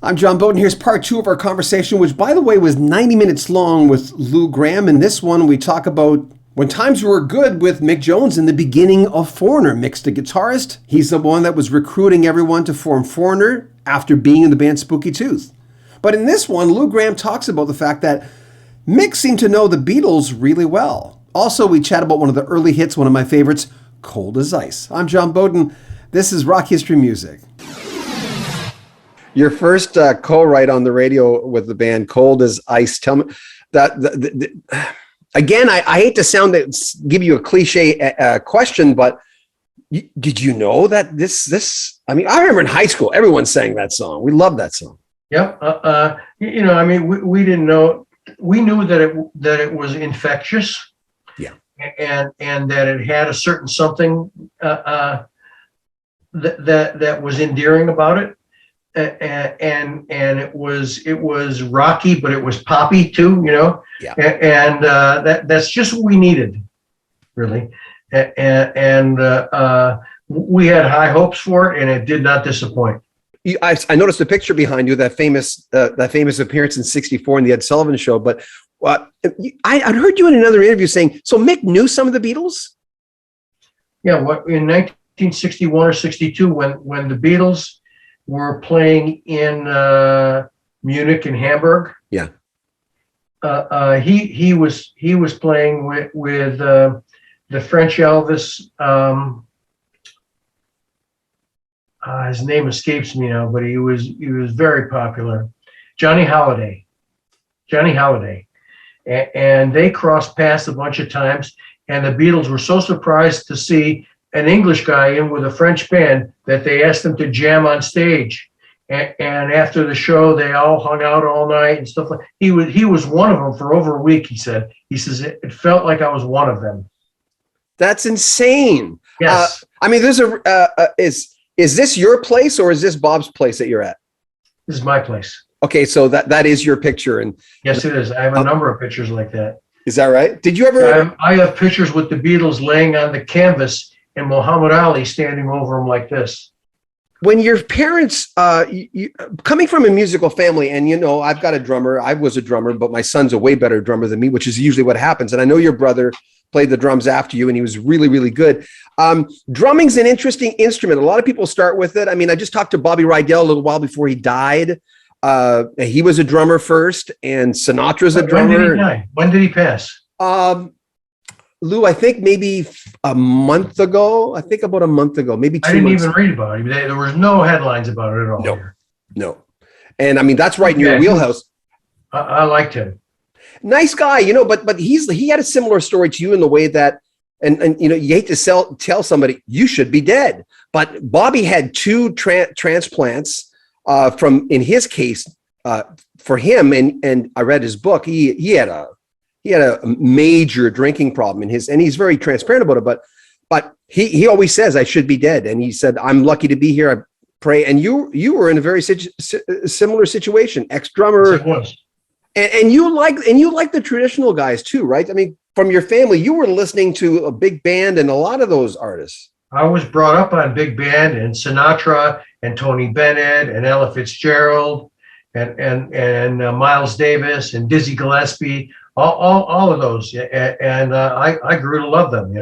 I'm John Beaudin. Here's part two of our conversation, which, by the way, was 90 minutes long with Lou Gramm. In this one, we talk about when times were good with Mick Jones in the beginning of Foreigner. Mick's the guitarist. He's the one that was recruiting everyone to form Foreigner after being in the band Spooky Tooth. But in this one, Lou Gramm talks about the fact that Mick seemed to know the Beatles really well. Also, we chat about one of the early hits, one of my favorites, Cold as Ice. I'm John Beaudin. This is Rock History Music. Your first co-write on the radio with the band Cold as Ice. Tell me that again. I hate to give you a cliche question, but did you know that this? I mean, I remember in high school, everyone sang that song. We loved that song. Yep. I mean, we didn't know. We knew that it was infectious. Yeah. And that it had a certain something that was endearing about it. And it was rocky, but it was poppy too, you know. Yeah. And that's just what we needed, really. And we had high hopes for it, and it did not disappoint. I noticed the picture behind you, that famous appearance in '64 in the Ed Sullivan Show. But I heard you in another interview saying, so Mick knew some of the Beatles. Yeah. What in 1961 or '62, when the Beatles were playing in Munich and Hamburg. Yeah. He was playing with the French Elvis. His name escapes me now, but he was very popular. Johnny Holiday, and they crossed paths a bunch of times. And the Beatles were so surprised to see an English guy in with a French band that they asked him to jam on stage. And after the show, they all hung out all night and stuff like. He was one of them for over a week. He says it felt like I was one of them. That's insane. Yes. I mean, there's is this your place or is this Bob's place that you're at? This is my place. Okay, so that is your picture, and yes, it is. I have a number of pictures like that. Is that right? Did you ever? I have pictures with the Beatles laying on the canvas and Muhammad Ali standing over them like this. When your parents, coming from a musical family, and I've got a drummer. I was a drummer, but my son's a way better drummer than me, which is usually what happens. And I know your brother played the drums after you, and he was really, really good. Drumming's an interesting instrument. A lot of people start with it. I mean, I just talked to Bobby Rydell a little while before he died. He was a drummer first, and Sinatra's a drummer. When did he die? When did he pass? Lou, I think maybe a month ago. I think about a month ago, maybe 2 months. I didn't even read about it. There was no headlines about it at all. No. And I mean, that's right in your wheelhouse. I liked him. Nice guy, but he had a similar story to you in the way that, and you hate to tell somebody you should be dead, but Bobby had two transplants from, in his case, for him, and I read his book. He had a major drinking problem and he's very transparent about it, but he always says I should be dead, and he said I'm lucky to be here. I pray, and you were in a very similar situation, ex-drummer. Yes, it was. And you like the traditional guys too, right? I mean, from your family, you were listening to a big band and a lot of those artists. I was brought up on big band and Sinatra and Tony Bennett and Ella Fitzgerald and Miles Davis and Dizzy Gillespie, all of those. And I grew to love them,